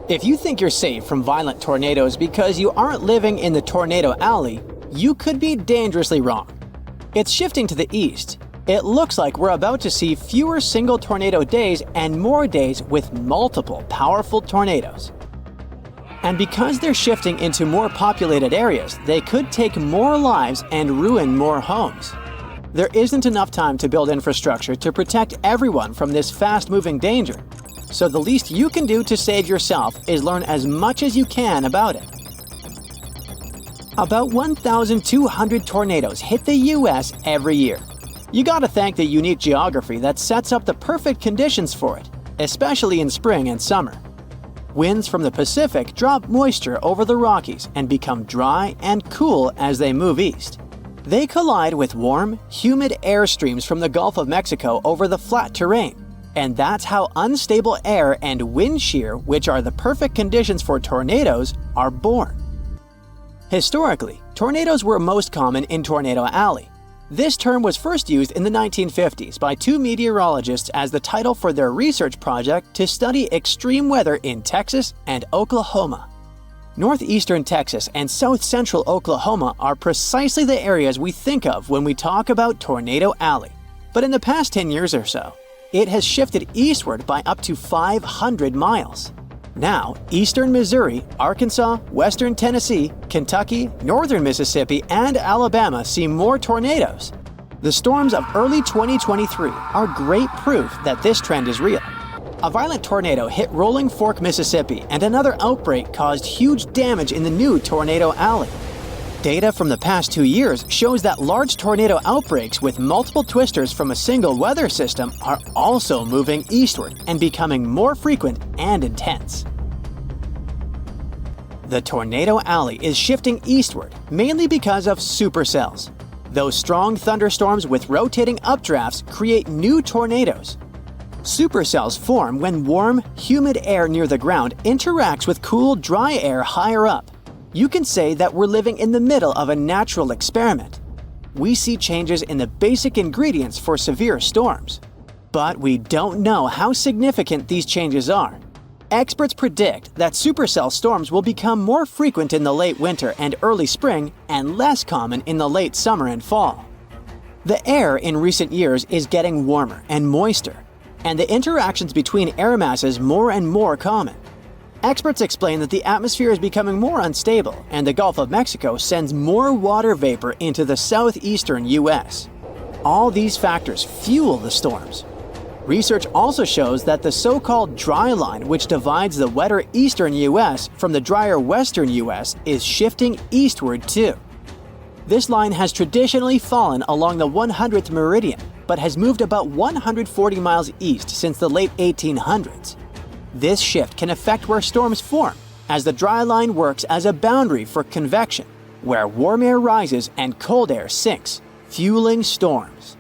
If you think you're safe from violent tornadoes because you aren't living in the tornado alley, you could be dangerously wrong. It's shifting to the east. It looks like we're about to see fewer single tornado days and more days with multiple powerful tornadoes. And because they're shifting into more populated areas, they could take more lives and ruin more homes. There isn't enough time to build infrastructure to protect everyone from this fast-moving danger. So the least you can do to save yourself is learn as much as you can about it. About 1,200 tornadoes hit the US every year. You gotta thank the unique geography that sets up the perfect conditions for it, especially in spring and summer. Winds from the Pacific drop moisture over the Rockies and become dry and cool as they move east. They collide with warm, humid air streams from the Gulf of Mexico over the flat terrain. And that's how unstable air and wind shear, which are the perfect conditions for tornadoes, are born. Historically, tornadoes were most common in Tornado Alley. This term was first used in the 1950s by two meteorologists as the title for their research project to study extreme weather in Texas and Oklahoma. Northeastern Texas and south-central Oklahoma are precisely the areas we think of when we talk about Tornado Alley. But in the past 10 years or so, it has shifted eastward by up to 500 miles. Now, eastern Missouri, Arkansas, western Tennessee, Kentucky, northern Mississippi, and Alabama see more tornadoes. The storms of early 2023 are great proof that this trend is real. A violent tornado hit Rolling Fork, Mississippi, and another outbreak caused huge damage in the new Tornado Alley. Data from the past 2 years shows that large tornado outbreaks with multiple twisters from a single weather system are also moving eastward and becoming more frequent and intense. The Tornado Alley is shifting eastward mainly because of supercells. Those strong thunderstorms with rotating updrafts create new tornadoes. Supercells form when warm, humid air near the ground interacts with cool, dry air higher up. You can say that we're living in the middle of a natural experiment. We see changes in the basic ingredients for severe storms. But we don't know how significant these changes are. Experts predict that supercell storms will become more frequent in the late winter and early spring and less common in the late summer and fall. The air in recent years is getting warmer and moister, and the interactions between air masses more and more common. Experts explain that the atmosphere is becoming more unstable and the Gulf of Mexico sends more water vapor into the southeastern U.S. All these factors fuel the storms. Research also shows that the so-called dry line, which divides the wetter eastern U.S. from the drier western U.S., is shifting eastward too. This line has traditionally fallen along the 100th meridian, but has moved about 140 miles east since the late 1800s. This shift can affect where storms form, as the dry line works as a boundary for convection, where warm air rises and cold air sinks, fueling storms.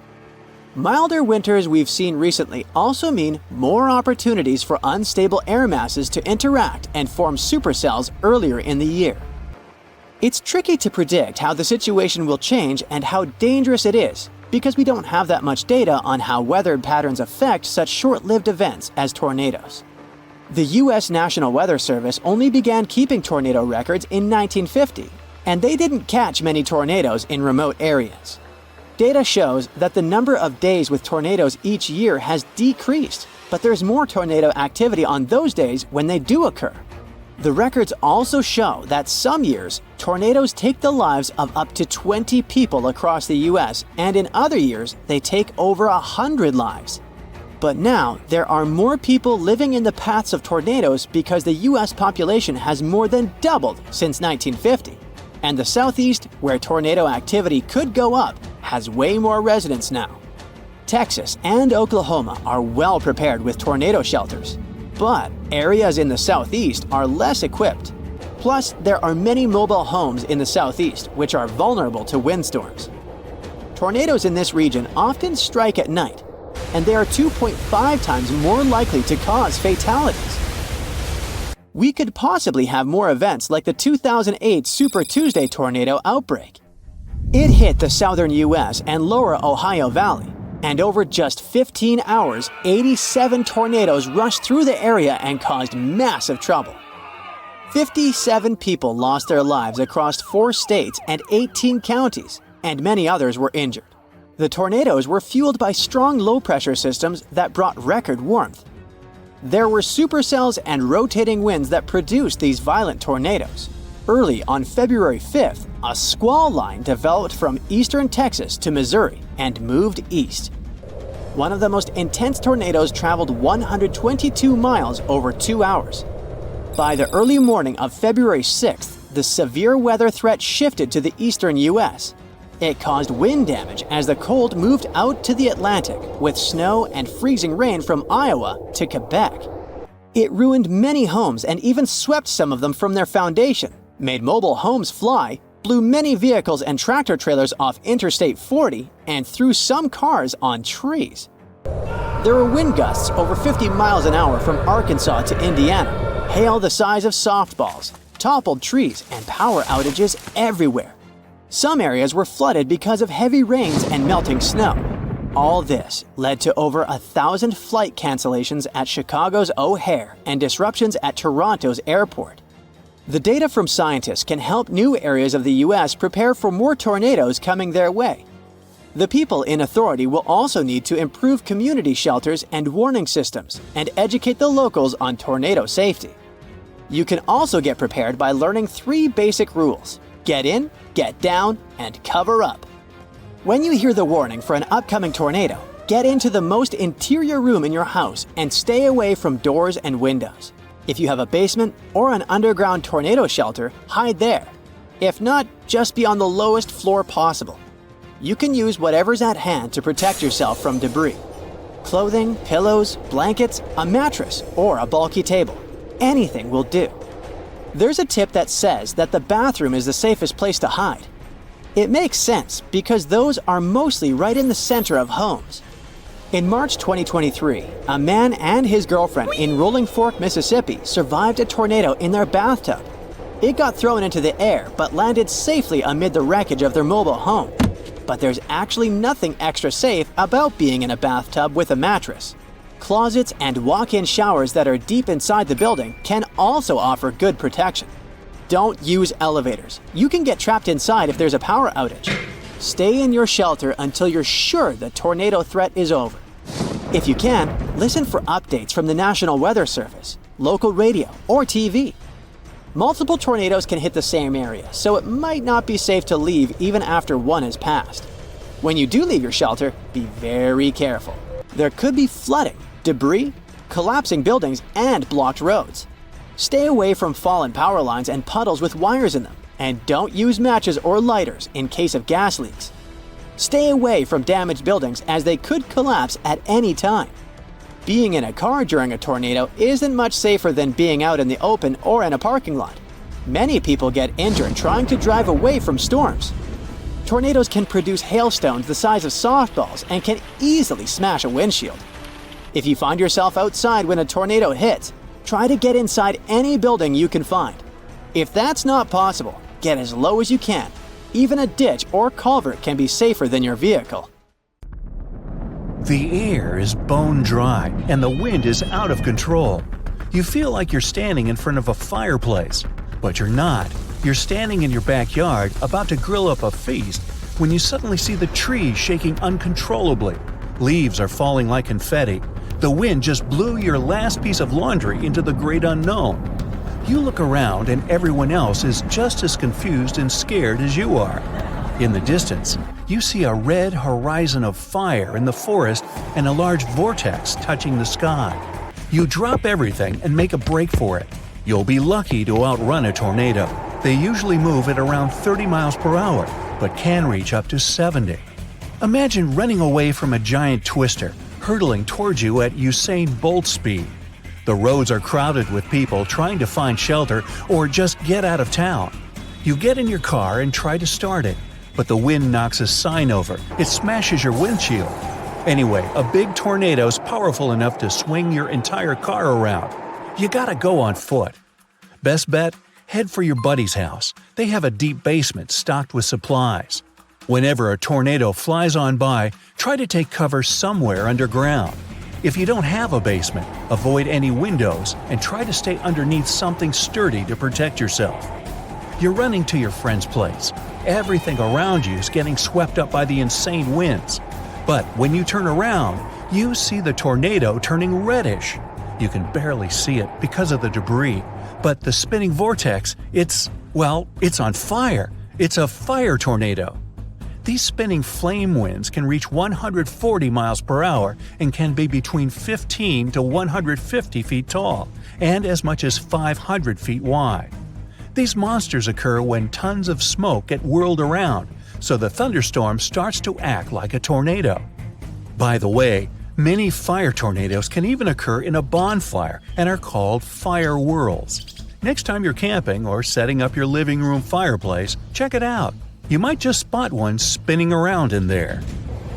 Milder winters we've seen recently also mean more opportunities for unstable air masses to interact and form supercells earlier in the year. It's tricky to predict how the situation will change and how dangerous it is, because we don't have that much data on how weather patterns affect such short-lived events as tornadoes. The U.S. National Weather Service only began keeping tornado records in 1950, and they didn't catch many tornadoes in remote areas. Data shows that the number of days with tornadoes each year has decreased, but there's more tornado activity on those days when they do occur. The records also show that some years, tornadoes take the lives of up to 20 people across the U.S., and in other years, they take over 100 lives. But now, there are more people living in the paths of tornadoes because the U.S. population has more than doubled since 1950. And the Southeast, where tornado activity could go up, has way more residents now. Texas and Oklahoma are well prepared with tornado shelters. But areas in the Southeast are less equipped. Plus, there are many mobile homes in the Southeast which are vulnerable to windstorms. Tornadoes in this region often strike at night, and they are 2.5 times more likely to cause fatalities. We could possibly have more events like the 2008 Super Tuesday tornado outbreak. It hit the southern U.S. and lower Ohio Valley, and over just 15 hours, 87 tornadoes rushed through the area and caused massive trouble. 57 people lost their lives across 4 states and 18 counties, and many others were injured. The tornadoes were fueled by strong low-pressure systems that brought record warmth. There were supercells and rotating winds that produced these violent tornadoes. Early on February 5th, a squall line developed from eastern Texas to Missouri and moved east. One of the most intense tornadoes traveled 122 miles over 2 hours. By the early morning of February 6th, the severe weather threat shifted to the eastern U.S. It caused wind damage as the cold moved out to the Atlantic, with snow and freezing rain from Iowa to Quebec. It ruined many homes and even swept some of them from their foundation, made mobile homes fly, blew many vehicles and tractor trailers off Interstate 40, and threw some cars on trees. There were wind gusts over 50 miles an hour from Arkansas to Indiana, hail the size of softballs, toppled trees, and power outages everywhere. Some areas were flooded because of heavy rains and melting snow. All this led to over 1,000 flight cancellations at Chicago's O'Hare and disruptions at Toronto's airport. The data from scientists can help new areas of the U.S. prepare for more tornadoes coming their way. The people in authority will also need to improve community shelters and warning systems and educate the locals on tornado safety. You can also get prepared by learning 3 basic rules: get in, get down, and cover up. When you hear the warning for an upcoming tornado, get into the most interior room in your house and stay away from doors and windows. If you have a basement or an underground tornado shelter, hide there. If not, just be on the lowest floor possible. You can use whatever's at hand to protect yourself from debris. Clothing, pillows, blankets, a mattress, or a bulky table. Anything will do. There's a tip that says that the bathroom is the safest place to hide. It makes sense because those are mostly right in the center of homes. In March 2023, a man and his girlfriend in Rolling Fork, Mississippi survived a tornado in their bathtub. It got thrown into the air but landed safely amid the wreckage of their mobile home. But there's actually nothing extra safe about being in a bathtub with a mattress. Closets and walk-in showers that are deep inside the building can also offer good protection. Don't use elevators. You can get trapped inside if there's a power outage. Stay in your shelter until you're sure the tornado threat is over. If you can, listen for updates from the National Weather Service, local radio, or TV. Multiple tornadoes can hit the same area, so it might not be safe to leave even after one has passed. When you do leave your shelter, be very careful. There could be flooding, debris, collapsing buildings, and blocked roads. Stay away from fallen power lines and puddles with wires in them, and don't use matches or lighters in case of gas leaks. Stay away from damaged buildings as they could collapse at any time. Being in a car during a tornado isn't much safer than being out in the open or in a parking lot. Many people get injured trying to drive away from storms. Tornadoes can produce hailstones the size of softballs and can easily smash a windshield. If you find yourself outside when a tornado hits, try to get inside any building you can find. If that's not possible, get as low as you can. Even a ditch or culvert can be safer than your vehicle. The air is bone dry and the wind is out of control. You feel like you're standing in front of a fireplace, but you're not. You're standing in your backyard about to grill up a feast when you suddenly see the trees shaking uncontrollably. Leaves are falling like confetti. The wind just blew your last piece of laundry into the great unknown. You look around and everyone else is just as confused and scared as you are. In the distance, you see a red horizon of fire in the forest and a large vortex touching the sky. You drop everything and make a break for it. You'll be lucky to outrun a tornado. They usually move at around 30 miles per hour, but can reach up to 70. Imagine running away from a giant twister, hurtling towards you at Usain Bolt speed. The roads are crowded with people trying to find shelter or just get out of town. You get in your car and try to start it, but the wind knocks a sign over. It smashes your windshield. Anyway, a big tornado is powerful enough to swing your entire car around. You gotta go on foot. Best bet? Head for your buddy's house. They have a deep basement stocked with supplies. Whenever a tornado flies on by, try to take cover somewhere underground. If you don't have a basement, avoid any windows and try to stay underneath something sturdy to protect yourself. You're running to your friend's place. Everything around you is getting swept up by the insane winds. But when you turn around, you see the tornado turning reddish. You can barely see it because of the debris, but the spinning vortex, it's on fire. It's a fire tornado. These spinning flame winds can reach 140 miles per hour and can be between 15 to 150 feet tall and as much as 500 feet wide. These monsters occur when tons of smoke get whirled around, so the thunderstorm starts to act like a tornado. By the way, many fire tornadoes can even occur in a bonfire and are called fire whirls. Next time you're camping or setting up your living room fireplace, check it out. You might just spot one spinning around in there.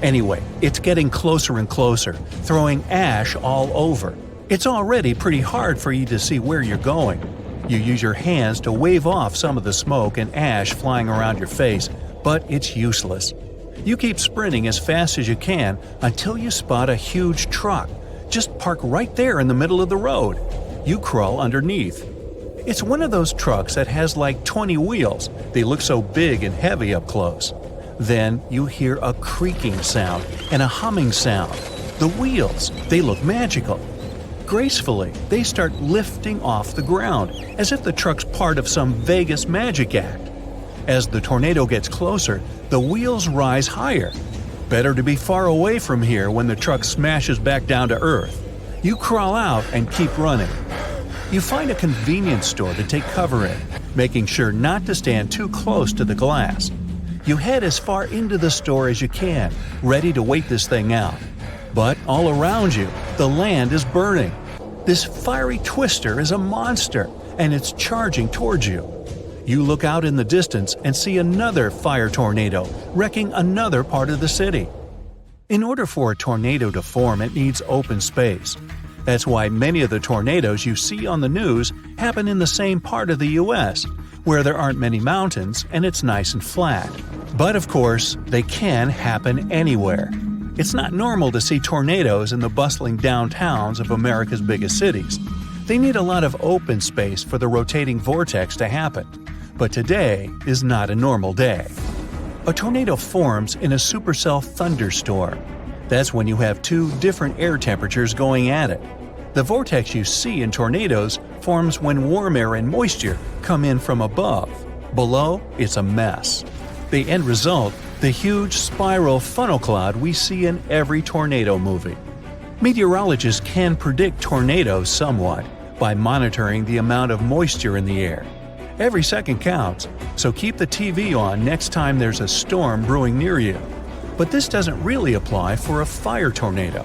Anyway, it's getting closer and closer, throwing ash all over. It's already pretty hard for you to see where you're going. You use your hands to wave off some of the smoke and ash flying around your face, but it's useless. You keep sprinting as fast as you can until you spot a huge truck. Just park right there in the middle of the road. You crawl underneath. It's one of those trucks that has like 20 wheels. They look so big and heavy up close. Then you hear a creaking sound and a humming sound. The wheels, they look magical. Gracefully, they start lifting off the ground, as if the truck's part of some Vegas magic act. As the tornado gets closer, the wheels rise higher. Better to be far away from here when the truck smashes back down to earth. You crawl out and keep running. You find a convenience store to take cover in, making sure not to stand too close to the glass. You head as far into the store as you can, ready to wait this thing out. But all around you, the land is burning. This fiery twister is a monster, and it's charging towards you. You look out in the distance and see another fire tornado wrecking another part of the city. In order for a tornado to form, it needs open space. That's why many of the tornadoes you see on the news happen in the same part of the U.S., where there aren't many mountains and it's nice and flat. But of course, they can happen anywhere. It's not normal to see tornadoes in the bustling downtowns of America's biggest cities. They need a lot of open space for the rotating vortex to happen. But today is not a normal day. A tornado forms in a supercell thunderstorm. That's when you have two different air temperatures going at it. The vortex you see in tornadoes forms when warm air and moisture come in from above. Below, it's a mess. The end result, the huge spiral funnel cloud we see in every tornado movie. Meteorologists can predict tornadoes somewhat by monitoring the amount of moisture in the air. Every second counts, so keep the TV on next time there's a storm brewing near you. But this doesn't really apply for a fire tornado.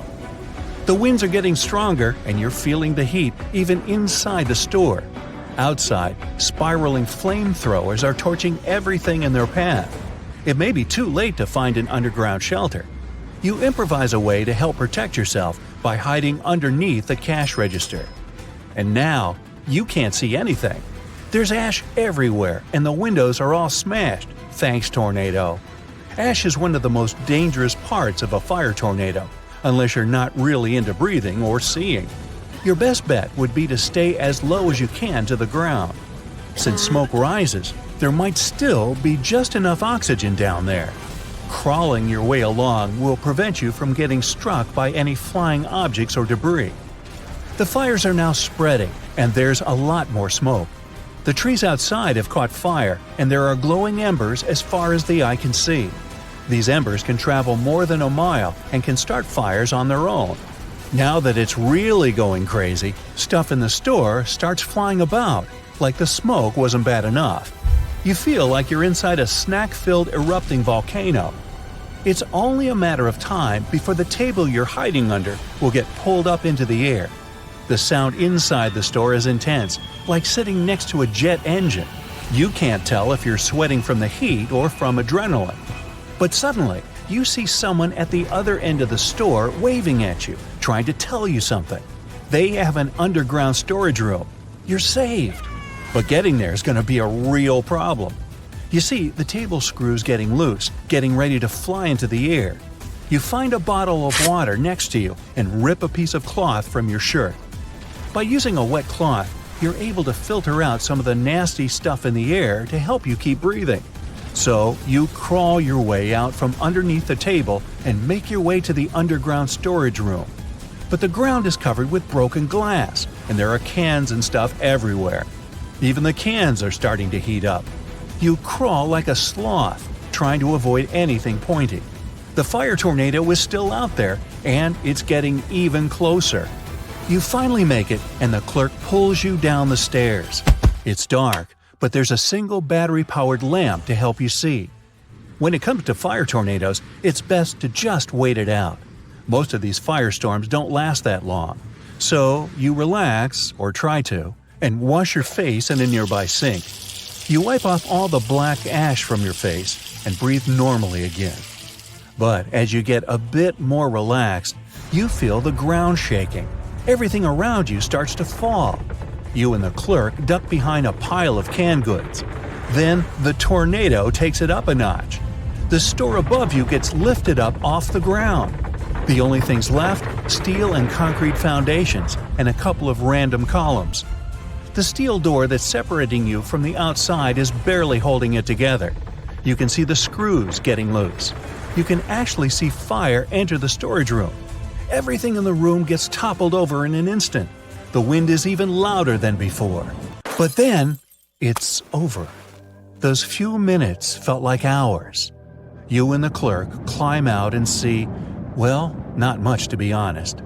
The winds are getting stronger and you're feeling the heat even inside the store. Outside, spiraling flamethrowers are torching everything in their path. It may be too late to find an underground shelter. You improvise a way to help protect yourself by hiding underneath the cash register. And now, you can't see anything. There's ash everywhere and the windows are all smashed, thanks tornado. Ash is one of the most dangerous parts of a fire tornado, unless you're not really into breathing or seeing. Your best bet would be to stay as low as you can to the ground. Since smoke rises, there might still be just enough oxygen down there. Crawling your way along will prevent you from getting struck by any flying objects or debris. The fires are now spreading, and there's a lot more smoke. The trees outside have caught fire, and there are glowing embers as far as the eye can see. These embers can travel more than a mile and can start fires on their own. Now that it's really going crazy, stuff in the store starts flying about, like the smoke wasn't bad enough. You feel like you're inside a snack-filled erupting volcano. It's only a matter of time before the table you're hiding under will get pulled up into the air. The sound inside the store is intense, like sitting next to a jet engine. You can't tell if you're sweating from the heat or from adrenaline. But suddenly, you see someone at the other end of the store waving at you, trying to tell you something. They have an underground storage room. You're saved. But getting there is going to be a real problem. You see, the table screw's getting loose, getting ready to fly into the air. You find a bottle of water next to you and rip a piece of cloth from your shirt. By using a wet cloth, you're able to filter out some of the nasty stuff in the air to help you keep breathing. So you crawl your way out from underneath the table and make your way to the underground storage room. But the ground is covered with broken glass, and there are cans and stuff everywhere. Even the cans are starting to heat up. You crawl like a sloth, trying to avoid anything pointy. The fire tornado is still out there, and it's getting even closer. You finally make it, and the clerk pulls you down the stairs. It's dark, but there's a single battery-powered lamp to help you see. When it comes to fire tornadoes, it's best to just wait it out. Most of these firestorms don't last that long. So you relax, or try to, and wash your face in a nearby sink. You wipe off all the black ash from your face and breathe normally again. But as you get a bit more relaxed, you feel the ground shaking. Everything around you starts to fall. You and the clerk duck behind a pile of canned goods. Then the tornado takes it up a notch. The store above you gets lifted up off the ground. The only things left, steel and concrete foundations and a couple of random columns. The steel door that's separating you from the outside is barely holding it together. You can see the screws getting loose. You can actually see fire enter the storage room. Everything in the room gets toppled over in an instant. The wind is even louder than before. But then, it's over. Those few minutes felt like hours. You and the clerk climb out and see, well, not much to be honest.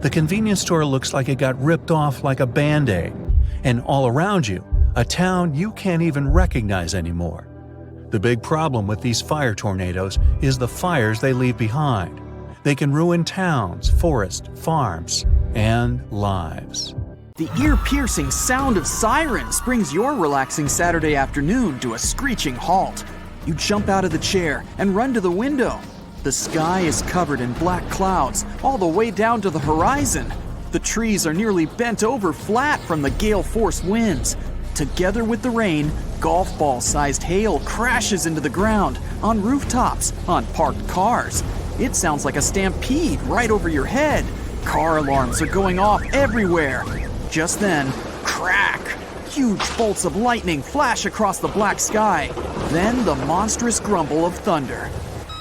The convenience store looks like it got ripped off like a Band-Aid. And all around you, a town you can't even recognize anymore. The big problem with these fire tornadoes is the fires they leave behind. They can ruin towns, forests, farms, and lives. The ear-piercing sound of sirens brings your relaxing Saturday afternoon to a screeching halt. You jump out of the chair and run to the window. The sky is covered in black clouds all the way down to the horizon. The trees are nearly bent over flat from the gale-force winds. Together with the rain, golf ball-sized hail crashes into the ground, on rooftops, on parked cars. It sounds like a stampede right over your head. Car alarms are going off everywhere. Just then, crack! Huge bolts of lightning flash across the black sky. Then the monstrous grumble of thunder.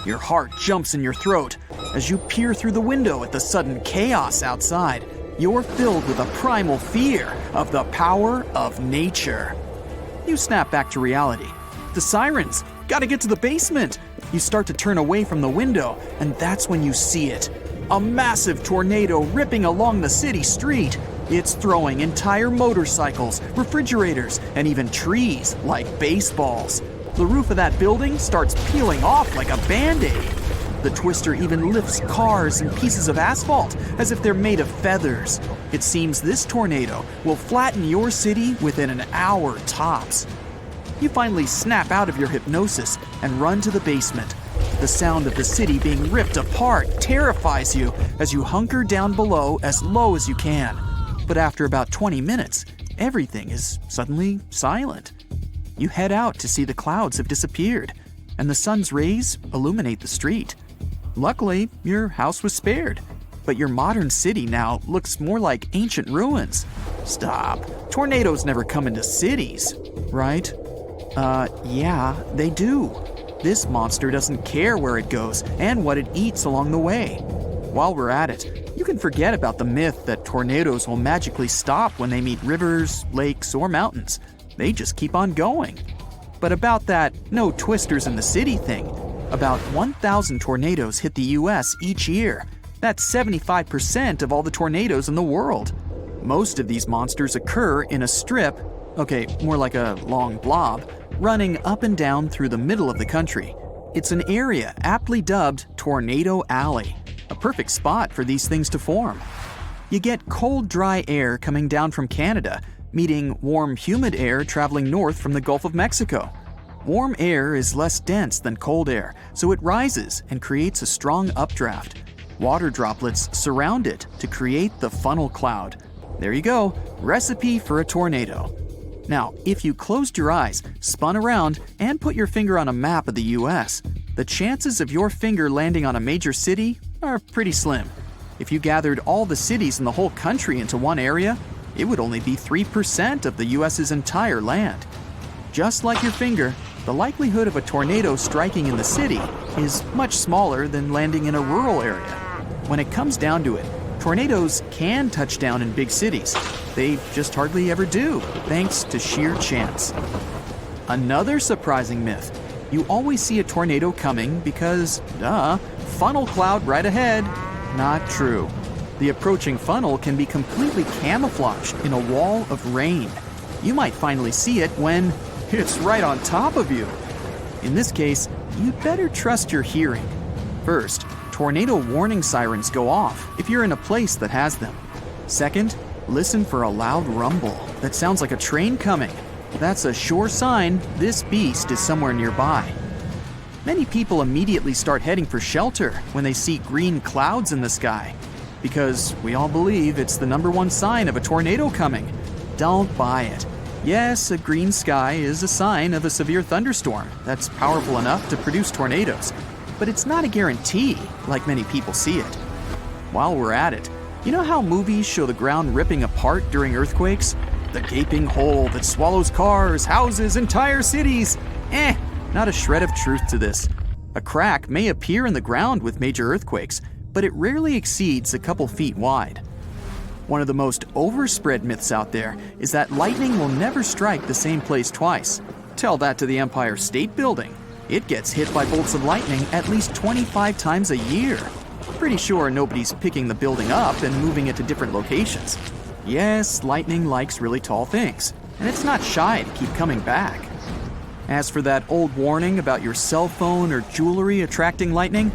Your heart jumps in your throat. As you peer through the window at the sudden chaos outside, you're filled with a primal fear of the power of nature. You snap back to reality. The sirens! Gotta get to the basement! You start to turn away from the window, and that's when you see it. A massive tornado ripping along the city street. It's throwing entire motorcycles, refrigerators, and even trees like baseballs. The roof of that building starts peeling off like a Band-Aid. The twister even lifts cars and pieces of asphalt as if they're made of feathers. It seems this tornado will flatten your city within an hour tops. You finally snap out of your hypnosis and run to the basement. The sound of the city being ripped apart terrifies you as you hunker down below as low as you can. But after about 20 minutes, everything is suddenly silent. You head out to see the clouds have disappeared, and the sun's rays illuminate the street. Luckily, your house was spared, but your modern city now looks more like ancient ruins. Stop. Tornadoes never come into cities, right? Yeah, they do. This monster doesn't care where it goes and what it eats along the way. While we're at it, you can forget about the myth that tornadoes will magically stop when they meet rivers, lakes, or mountains. They just keep on going. But about that no twisters in the city thing, about 1,000 tornadoes hit the US each year. That's 75% of all the tornadoes in the world. Most of these monsters occur in a strip, okay, more like a long blob, running up and down through the middle of the country. It's an area aptly dubbed Tornado Alley, a perfect spot for these things to form. You get cold, dry air coming down from Canada, meeting warm, humid air traveling north from the Gulf of Mexico. Warm air is less dense than cold air, so it rises and creates a strong updraft. Water droplets surround it to create the funnel cloud. There you go, recipe for a tornado. Now, if you closed your eyes, spun around, and put your finger on a map of the US, the chances of your finger landing on a major city are pretty slim. If you gathered all the cities in the whole country into one area, it would only be 3% of the US's entire land. Just like your finger, the likelihood of a tornado striking in the city is much smaller than landing in a rural area. When it comes down to it, tornadoes can touch down in big cities. They just hardly ever do, thanks to sheer chance. Another surprising myth: you always see a tornado coming because, funnel cloud right ahead. Not true. The approaching funnel can be completely camouflaged in a wall of rain. You might finally see it when it's right on top of you. In this case, you'd better trust your hearing. First, tornado warning sirens go off if you're in a place that has them. Second, listen for a loud rumble that sounds like a train coming. That's a sure sign this beast is somewhere nearby. Many people immediately start heading for shelter when they see green clouds in the sky, because we all believe it's the #1 sign of a tornado coming. Don't buy it. Yes, a green sky is a sign of a severe thunderstorm that's powerful enough to produce tornadoes, but it's not a guarantee like many people see it. While we're at it, you know how movies show the ground ripping apart during earthquakes? The gaping hole that swallows cars, houses, entire cities? Not a shred of truth to this. A crack may appear in the ground with major earthquakes, but it rarely exceeds a couple feet wide. One of the most overspread myths out there is that lightning will never strike the same place twice. Tell that to the Empire State Building. It gets hit by bolts of lightning at least 25 times a year. Pretty sure nobody's picking the building up and moving it to different locations. Yes, lightning likes really tall things, and it's not shy to keep coming back. As for that old warning about your cell phone or jewelry attracting lightning,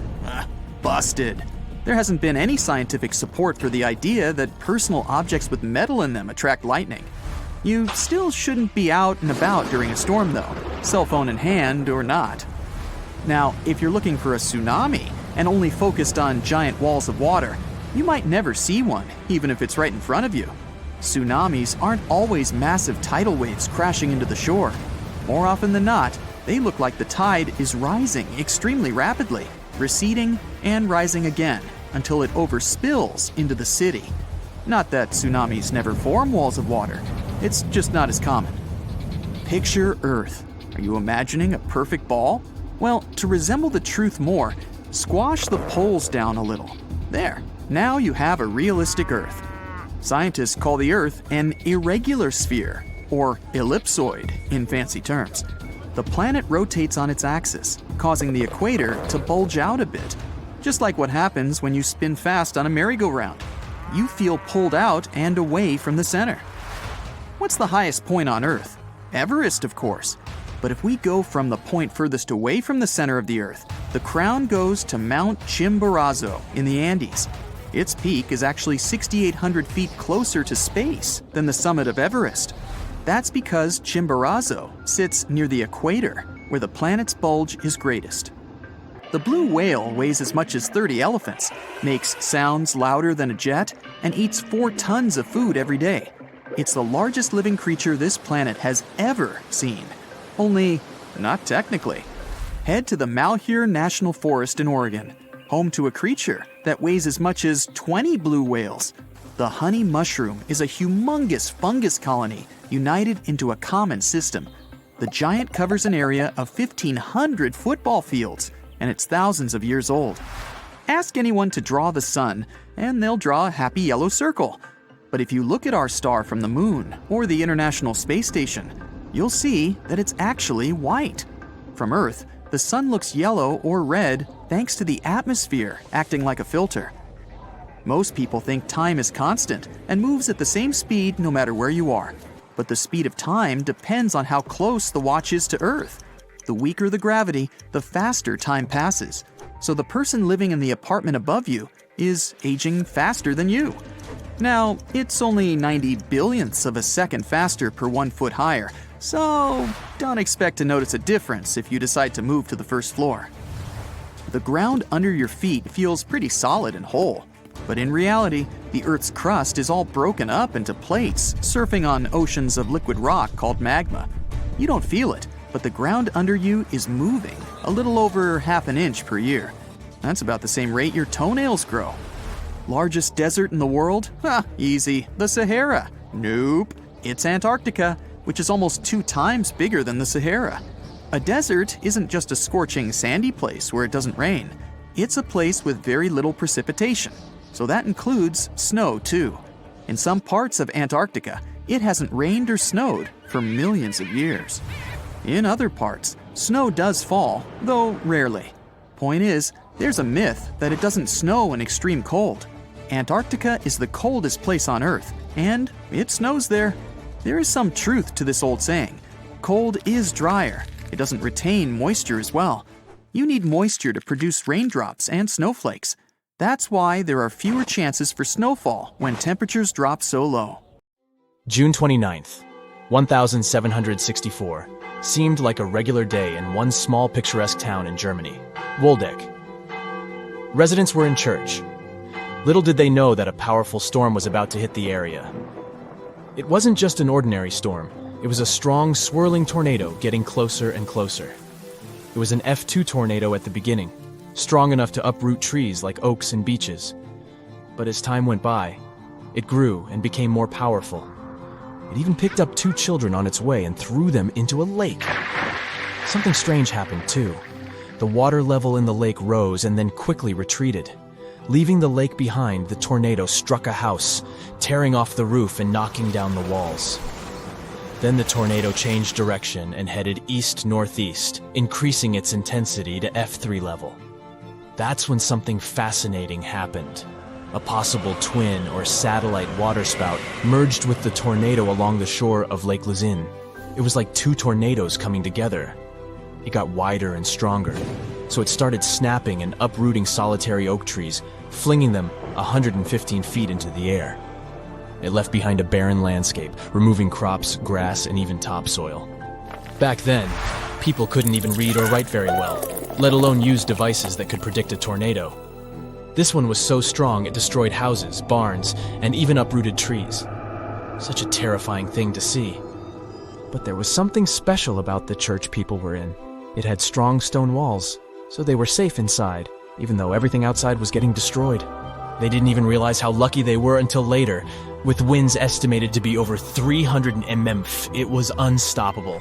busted. There hasn't been any scientific support for the idea that personal objects with metal in them attract lightning. You still shouldn't be out and about during a storm though, cell phone in hand or not. Now, if you're looking for a tsunami and only focused on giant walls of water, you might never see one, even if it's right in front of you. Tsunamis aren't always massive tidal waves crashing into the shore. More often than not, they look like the tide is rising extremely rapidly, receding and rising again until it overspills into the city. Not that tsunamis never form walls of water, it's just not as common. Picture Earth. Are you imagining a perfect ball? Well, to resemble the truth more, squash the poles down a little. There, now you have a realistic Earth. Scientists call the Earth an irregular sphere, or ellipsoid in fancy terms. The planet rotates on its axis, causing the equator to bulge out a bit, just like what happens when you spin fast on a merry-go-round. You feel pulled out and away from the center. What's the highest point on Earth? Everest, of course. But if we go from the point furthest away from the center of the Earth, the crown goes to Mount Chimborazo in the Andes. Its peak is actually 6,800 feet closer to space than the summit of Everest. That's because Chimborazo sits near the equator, where the planet's bulge is greatest. The blue whale weighs as much as 30 elephants, makes sounds louder than a jet, and eats 4 tons of food every day. It's the largest living creature this planet has ever seen. Only, not technically. Head to the Malheur National Forest in Oregon, home to a creature that weighs as much as 20 blue whales. The honey mushroom is a humongous fungus colony united into a common system. The giant covers an area of 1,500 football fields, and it's thousands of years old. Ask anyone to draw the sun, and they'll draw a happy yellow circle. But if you look at our star from the moon or the International Space Station, you'll see that it's actually white. From Earth, the sun looks yellow or red thanks to the atmosphere acting like a filter. Most people think time is constant and moves at the same speed no matter where you are. But the speed of time depends on how close the watch is to Earth. The weaker the gravity, the faster time passes. So the person living in the apartment above you is aging faster than you. Now, it's only 90 billionths of a second faster per 1 foot higher, so don't expect to notice a difference if you decide to move to the first floor. The ground under your feet feels pretty solid and whole. But in reality, the Earth's crust is all broken up into plates, surfing on oceans of liquid rock called magma. You don't feel it, but the ground under you is moving a little over half an inch per year. That's about the same rate your toenails grow. Largest desert in the world? Easy. The Sahara. Nope. It's Antarctica, which is almost 2 times bigger than the Sahara. A desert isn't just a scorching, sandy place where it doesn't rain. It's a place with very little precipitation, so that includes snow too. In some parts of Antarctica, it hasn't rained or snowed for millions of years. In other parts, snow does fall, though rarely. Point is, there's a myth that it doesn't snow in extreme cold. Antarctica is the coldest place on Earth, and it snows there. There is some truth to this old saying. Cold is drier. It doesn't retain moisture as well. You need moisture to produce raindrops and snowflakes. That's why there are fewer chances for snowfall when temperatures drop so low. June 29th, 1764, seemed like a regular day in one small picturesque town in Germany, Waldeck. Residents were in church. Little did they know that a powerful storm was about to hit the area. It wasn't just an ordinary storm. It was a strong, swirling tornado getting closer and closer. It was an F2 tornado at the beginning, strong enough to uproot trees like oaks and beeches. But as time went by, it grew and became more powerful. It even picked up 2 children on its way and threw them into a lake. Something strange happened too. The water level in the lake rose and then quickly retreated. Leaving the lake behind, the tornado struck a house, tearing off the roof and knocking down the walls. Then the tornado changed direction and headed east-northeast, increasing its intensity to F3 level. That's when something fascinating happened. A possible twin or satellite waterspout merged with the tornado along the shore of Lake Luzin. It was like 2 tornadoes coming together. It got wider and stronger, so it started snapping and uprooting solitary oak trees, flinging them 115 feet into the air. It left behind a barren landscape, removing crops, grass, and even topsoil. Back then, people couldn't even read or write very well, let alone use devices that could predict a tornado. This one was so strong it destroyed houses, barns, and even uprooted trees. Such a terrifying thing to see. But there was something special about the church people were in. It had strong stone walls, so they were safe inside, even though everything outside was getting destroyed. They didn't even realize how lucky they were until later. With winds estimated to be over 300 mph, it was unstoppable.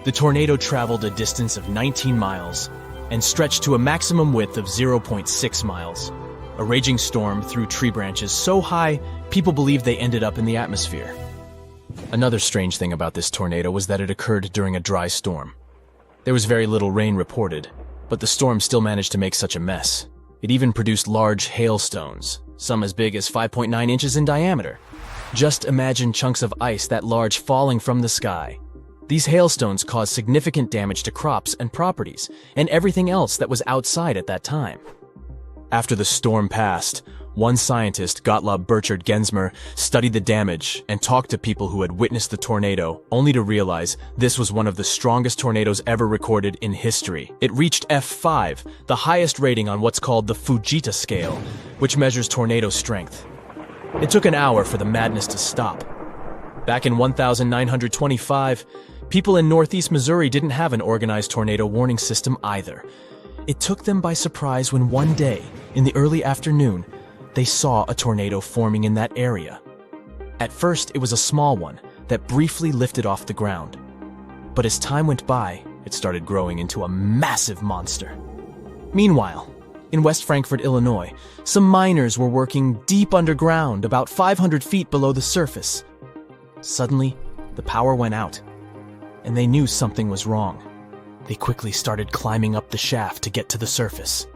The tornado traveled a distance of 19 miles and stretched to a maximum width of 0.6 miles. A raging storm threw tree branches so high, people believed they ended up in the atmosphere. Another strange thing about this tornado was that it occurred during a dry storm. There was very little rain reported, but the storm still managed to make such a mess. It even produced large hailstones, some as big as 5.9 inches in diameter. Just imagine chunks of ice that large falling from the sky. These hailstones caused significant damage to crops and properties, and everything else that was outside at that time. After the storm passed, one scientist, Gottlob Burchard Gensmer, studied the damage and talked to people who had witnessed the tornado, only to realize this was one of the strongest tornadoes ever recorded in history. It reached F5, the highest rating on what's called the Fujita scale, which measures tornado strength. It took an hour for the madness to stop. Back in 1925, people in northeast Missouri didn't have an organized tornado warning system either. It took them by surprise when one day, in the early afternoon, they saw a tornado forming in that area. At first, it was a small one that briefly lifted off the ground. But as time went by, it started growing into a massive monster. Meanwhile, in West Frankfort, Illinois, some miners were working deep underground, about 500 feet below the surface. Suddenly, the power went out, and they knew something was wrong. They quickly started climbing up the shaft to get to the surface.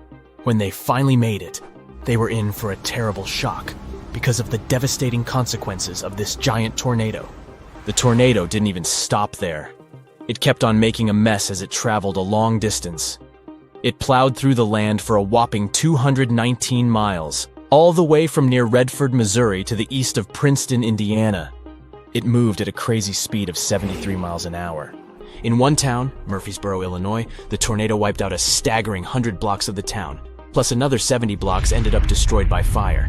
When they finally made it, they were in for a terrible shock because of the devastating consequences of this giant tornado. The tornado didn't even stop there. It kept on making a mess as it traveled a long distance. It plowed through the land for a whopping 219 miles, all the way from near Redford, Missouri to the east of Princeton, Indiana. It moved at a crazy speed of 73 miles an hour. In one town, Murfreesboro, Illinois, the tornado wiped out a staggering 100 blocks of the town, plus another 70 blocks ended up destroyed by fire.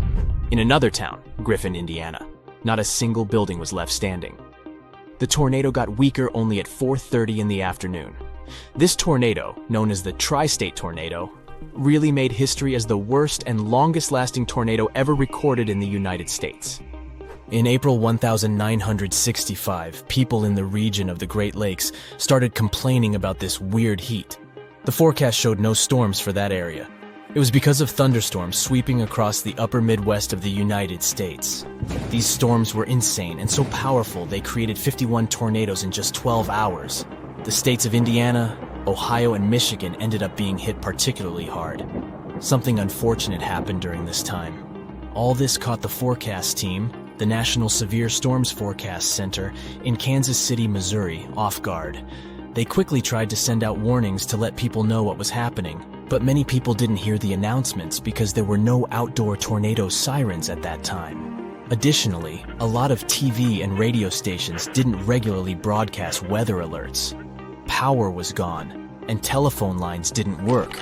In another town, Griffin, Indiana, not a single building was left standing. the tornado got weaker only at 4:30 in the afternoon. This tornado, known as the Tri-State Tornado, really made history as the worst and longest-lasting tornado ever recorded in the United States. In April 1965, people in the region of the Great Lakes started complaining about this weird heat. The forecast showed no storms for that area. It was because of thunderstorms sweeping across the upper Midwest of the United States. These storms were insane and so powerful they created 51 tornadoes in just 12 hours. The states of Indiana, Ohio, and Michigan ended up being hit particularly hard. Something unfortunate happened during this time. All this caught the forecast team, the National Severe Storms Forecast Center in Kansas City, Missouri, off guard. They quickly tried to send out warnings to let people know what was happening, but many people didn't hear the announcements because there were no outdoor tornado sirens at that time. Additionally, a lot of TV and radio stations didn't regularly broadcast weather alerts. Power was gone, and telephone lines didn't work,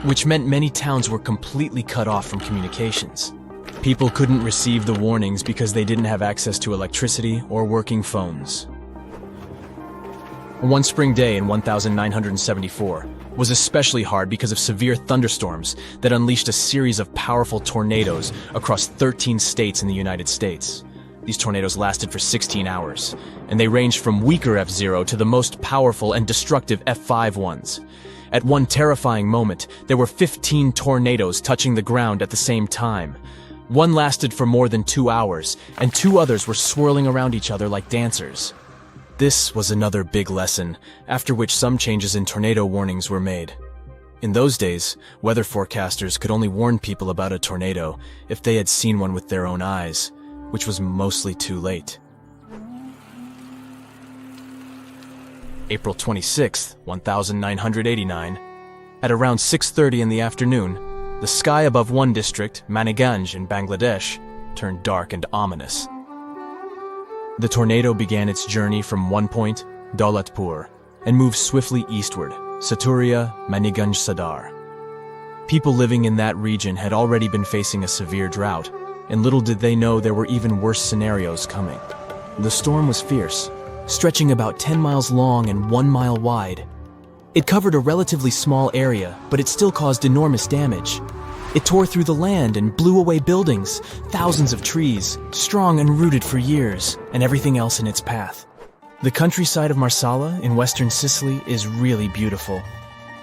which meant many towns were completely cut off from communications. People couldn't receive the warnings because they didn't have access to electricity or working phones. One spring day in 1974 was especially hard because of severe thunderstorms that unleashed a series of powerful tornadoes across 13 states in the United States. These tornadoes lasted for 16 hours, and they ranged from weaker F0 to the most powerful and destructive F5 ones. At one terrifying moment, there were 15 tornadoes touching the ground at the same time. One lasted for more than 2 hours, and 2 others were swirling around each other like dancers. This was another big lesson, after which some changes in tornado warnings were made. In those days, weather forecasters could only warn people about a tornado if they had seen one with their own eyes, which was mostly too late. April 26, 1989, at around 6:30 in the afternoon, the sky above one district, Maniganj in Bangladesh, turned dark and ominous. The tornado began its journey from one point, Daulatpur, and moved swiftly eastward, Saturia, Maniganj Sadar. People living in that region had already been facing a severe drought, and little did they know there were even worse scenarios coming. The storm was fierce, stretching about 10 miles long and 1 mile wide. It covered a relatively small area, but it still caused enormous damage. It tore through the land and blew away buildings, thousands of trees, strong and rooted for years, and everything else in its path. The countryside of Marsala in western Sicily is really beautiful,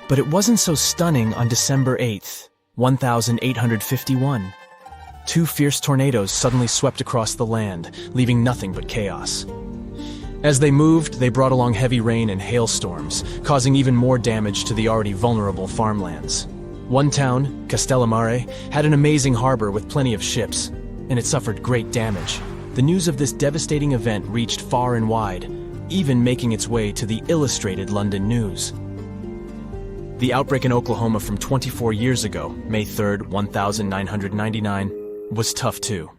but it wasn't so stunning on December 8th, 1851. 2 fierce tornadoes suddenly swept across the land, leaving nothing but chaos. As they moved, they brought along heavy rain and hailstorms, causing even more damage to the already vulnerable farmlands. One town, Castellammare, had an amazing harbor with plenty of ships, and it suffered great damage. The news of this devastating event reached far and wide, even making its way to the Illustrated London News. The outbreak in Oklahoma from 24 years ago, May 3rd, 1999, was tough too.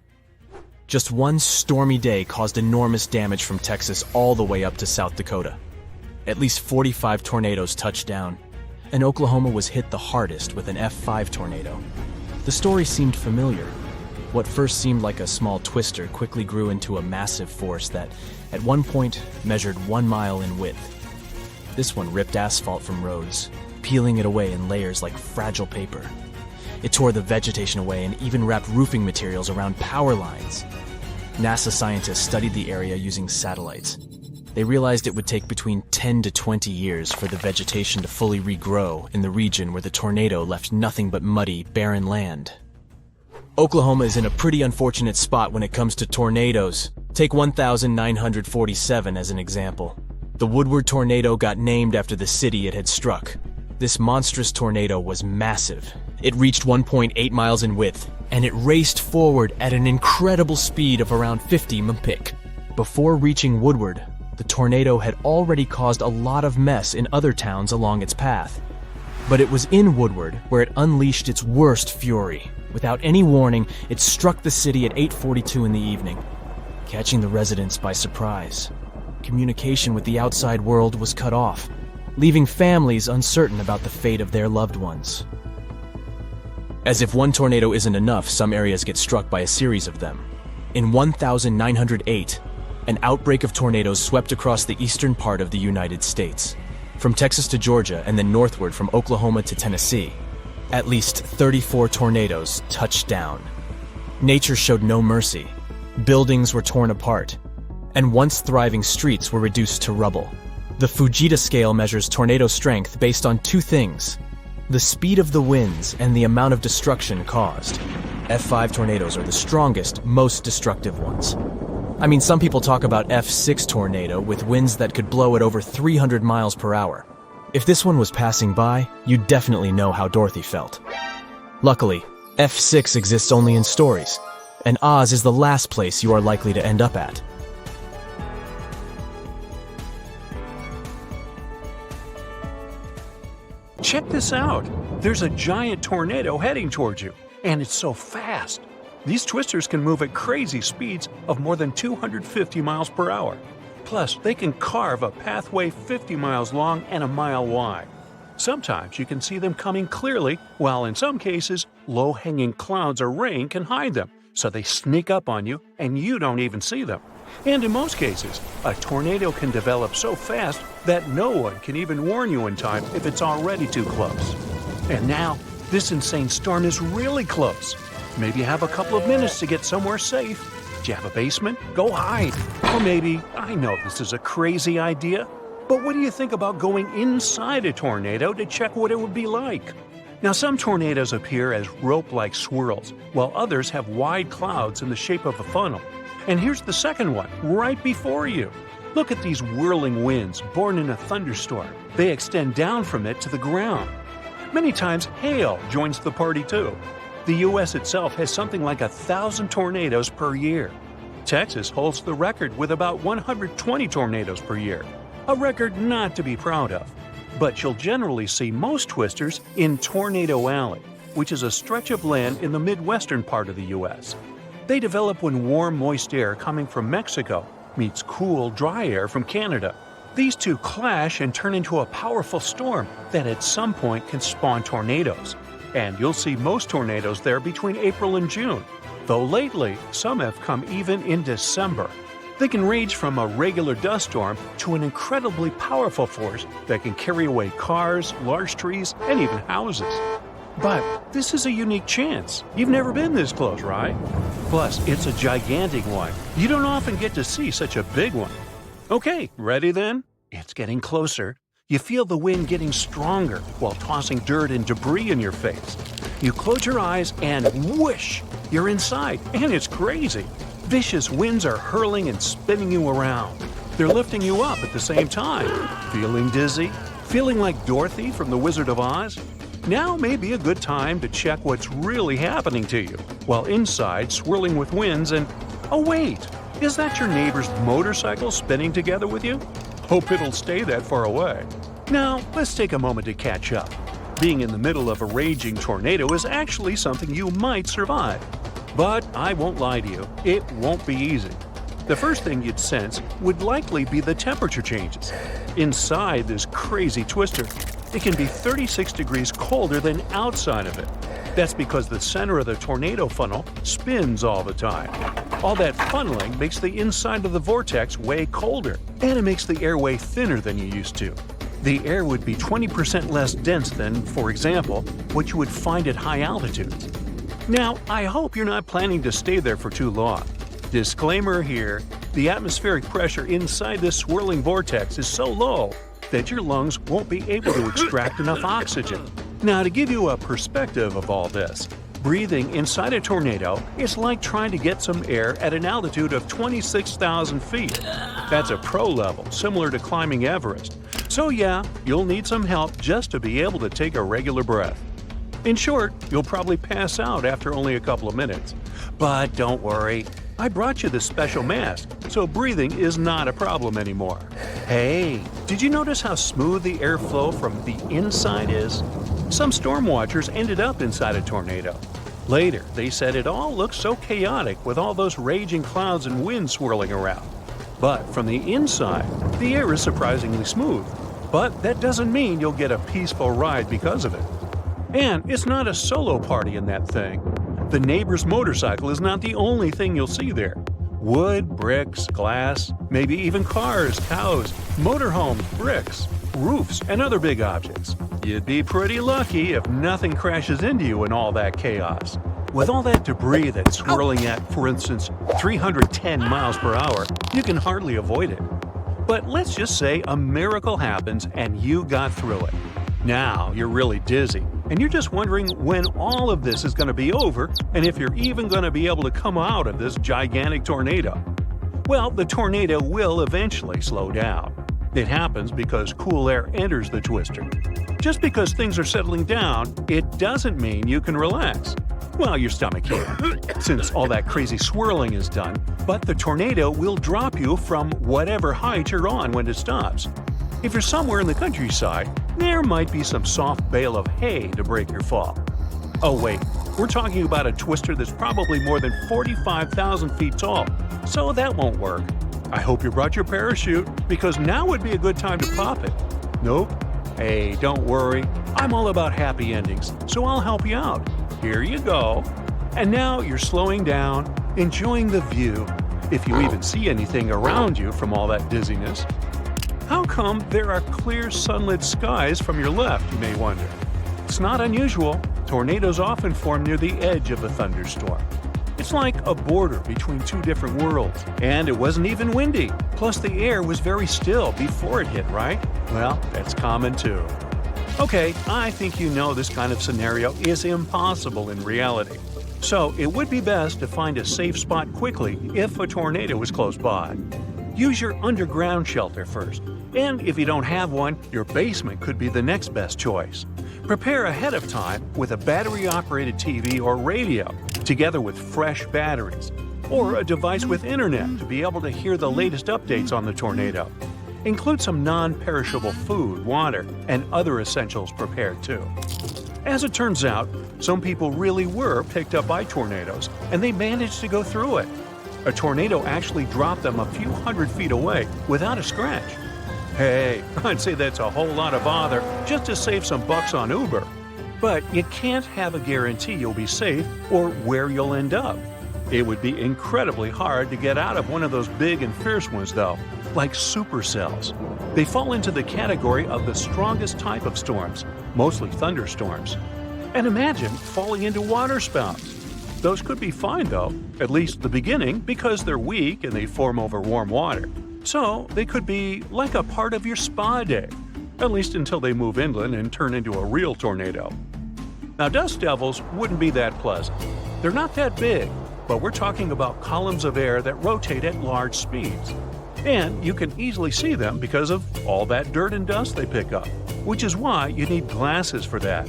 Just one stormy day caused enormous damage from Texas all the way up to South Dakota. At least 45 tornadoes touched down, and Oklahoma was hit the hardest with an F5 tornado. The story seemed familiar. What first seemed like a small twister quickly grew into a massive force that, at one point, measured 1 mile in width. This one ripped asphalt from roads, peeling it away in layers like fragile paper. It tore the vegetation away and even wrapped roofing materials around power lines. NASA scientists studied the area using satellites. They realized it would take between 10 to 20 years for the vegetation to fully regrow in the region where the tornado left nothing but muddy, barren land. Oklahoma is in a pretty unfortunate spot when it comes to tornadoes. Take 1947 as an example. The Woodward tornado got named after the city it had struck. This monstrous tornado was massive. It reached 1.8 miles in width, and it raced forward at an incredible speed of around 50 mph. Before reaching Woodward, the tornado had already caused a lot of mess in other towns along its path. But it was in Woodward where it unleashed its worst fury. Without any warning, it struck the city at 8:42 in the evening, catching the residents by surprise. Communication with the outside world was cut off, leaving families uncertain about the fate of their loved ones. As if one tornado isn't enough, some areas get struck by a series of them. In 1908, an outbreak of tornadoes swept across the eastern part of the United States, from Texas to Georgia and then northward from Oklahoma to Tennessee. At least 34 tornadoes touched down. Nature showed no mercy. Buildings were torn apart, and once thriving streets were reduced to rubble. The Fujita scale measures tornado strength based on two things: the speed of the winds and the amount of destruction caused. F5 tornadoes are the strongest, most destructive ones. I mean, some people talk about F6 tornado with winds that could blow at over 300 miles per hour. If this one was passing by, you'd definitely know how Dorothy felt. Luckily, F6 exists only in stories, and Oz is the last place you are likely to end up at. Check this out! There's a giant tornado heading towards you, and it's so fast. These twisters can move at crazy speeds of more than 250 miles per hour. Plus, they can carve a pathway 50 miles long and a mile wide. Sometimes you can see them coming clearly, while in some cases, low-hanging clouds or rain can hide them, so they sneak up on you and you don't even see them. And in most cases, a tornado can develop so fast that no one can even warn you in time if it's already too close. And now, this insane storm is really close. Maybe you have a couple of minutes to get somewhere safe. Do you have a basement? Go hide. Or maybe, I know this is a crazy idea, but what do you think about going inside a tornado to check what it would be like? Now, some tornadoes appear as rope-like swirls, while others have wide clouds in the shape of a funnel. And here's the second one, right before you. Look at these whirling winds born in a thunderstorm. They extend down from it to the ground. Many times, hail joins the party too. The U.S. itself has something like 1,000 tornadoes per year. Texas holds the record with about 120 tornadoes per year, a record not to be proud of. But you'll generally see most twisters in Tornado Alley, which is a stretch of land in the midwestern part of the U.S. They develop when warm, moist air coming from Mexico meets cool, dry air from Canada. These two clash and turn into a powerful storm that at some point can spawn tornadoes. And you'll see most tornadoes there between April and June, though lately some have come even in December. They can range from a regular dust storm to an incredibly powerful force that can carry away cars, large trees, and even houses. But this is a unique chance. You've never been this close, right? Plus, it's a gigantic one. You don't often get to see such a big one. Okay, ready then? It's getting closer. You feel the wind getting stronger while tossing dirt and debris in your face. You close your eyes and whoosh, you're inside, and it's crazy. Vicious winds are hurling and spinning you around. They're lifting you up at the same time. Feeling dizzy? Feeling like Dorothy from The Wizard of Oz? Now may be a good time to check what's really happening to you, while inside swirling with winds and, oh wait, is that your neighbor's motorcycle spinning together with you? Hope it'll stay that far away. Now, let's take a moment to catch up. Being in the middle of a raging tornado is actually something you might survive. But I won't lie to you, it won't be easy. The first thing you'd sense would likely be the temperature changes. Inside this crazy twister, it can be 36 degrees colder than outside of it. That's because the center of the tornado funnel spins all the time. All that funneling makes the inside of the vortex way colder, and it makes the air way thinner than you used to. The air would be 20% less dense than, for example, what you would find at high altitudes. Now, I hope you're not planning to stay there for too long. Disclaimer here, the atmospheric pressure inside this swirling vortex is so low that your lungs won't be able to extract enough oxygen. Now, to give you a perspective of all this, breathing inside a tornado is like trying to get some air at an altitude of 26,000 feet. That's a pro level, similar to climbing Everest. So yeah, you'll need some help just to be able to take a regular breath. In short, you'll probably pass out after only a couple of minutes. But don't worry, I brought you this special mask, so breathing is not a problem anymore. Hey, did you notice how smooth the airflow from the inside is? Some storm watchers ended up inside a tornado. Later, they said it all looked so chaotic with all those raging clouds and wind swirling around. But from the inside, the air is surprisingly smooth. But that doesn't mean you'll get a peaceful ride because of it. And it's not a solo party in that thing. The neighbor's motorcycle is not the only thing you'll see there. Wood, bricks, glass, maybe even cars, cows, motorhomes, bricks, roofs, and other big objects. You'd be pretty lucky if nothing crashes into you in all that chaos. With all that debris that's swirling at, for instance, 310 miles per hour, you can hardly avoid it. But let's just say a miracle happens and you got through it. Now you're really dizzy, and you're just wondering when all of this is going to be over and if you're even going to be able to come out of this gigantic tornado. Well, the tornado will eventually slow down. It happens because cool air enters the twister. Just because things are settling down, it doesn't mean you can relax. Well, your stomach can, since all that crazy swirling is done, but the tornado will drop you from whatever height you're on when it stops. If you're somewhere in the countryside, there might be some soft bale of hay to break your fall. Oh wait, we're talking about a twister that's probably more than 45,000 feet tall, so that won't work. I hope you brought your parachute, because now would be a good time to pop it. Nope. Hey, don't worry. I'm all about happy endings, so I'll help you out. Here you go. And now you're slowing down, enjoying the view, if you even see anything around you from all that dizziness. How come there are clear sunlit skies from your left, you may wonder? It's not unusual. Tornadoes often form near the edge of a thunderstorm. It's like a border between two different worlds. And it wasn't even windy. Plus the air was very still before it hit, right? Well, that's common too. Okay, I think you know this kind of scenario is impossible in reality. So it would be best to find a safe spot quickly if a tornado is close by. Use your underground shelter first. And if you don't have one, your basement could be the next best choice. Prepare ahead of time with a battery-operated TV or radio, together with fresh batteries, or a device with internet to be able to hear the latest updates on the tornado. Include some non-perishable food, water, and other essentials prepared too. As it turns out, some people really were picked up by tornadoes, and they managed to go through it. A tornado actually dropped them a few hundred feet away without a scratch. Hey, I'd say that's a whole lot of bother just to save some bucks on Uber. But you can't have a guarantee you'll be safe or where you'll end up. It would be incredibly hard to get out of one of those big and fierce ones, though, like supercells. They fall into the category of the strongest type of storms, mostly thunderstorms. And imagine falling into waterspouts. Those could be fine, though, at least the beginning, because they're weak and they form over warm water. So they could be like a part of your spa day, at least until they move inland and turn into a real tornado. Now, dust devils wouldn't be that pleasant. They're not that big, but we're talking about columns of air that rotate at large speeds. And you can easily see them because of all that dirt and dust they pick up, which is why you need glasses for that.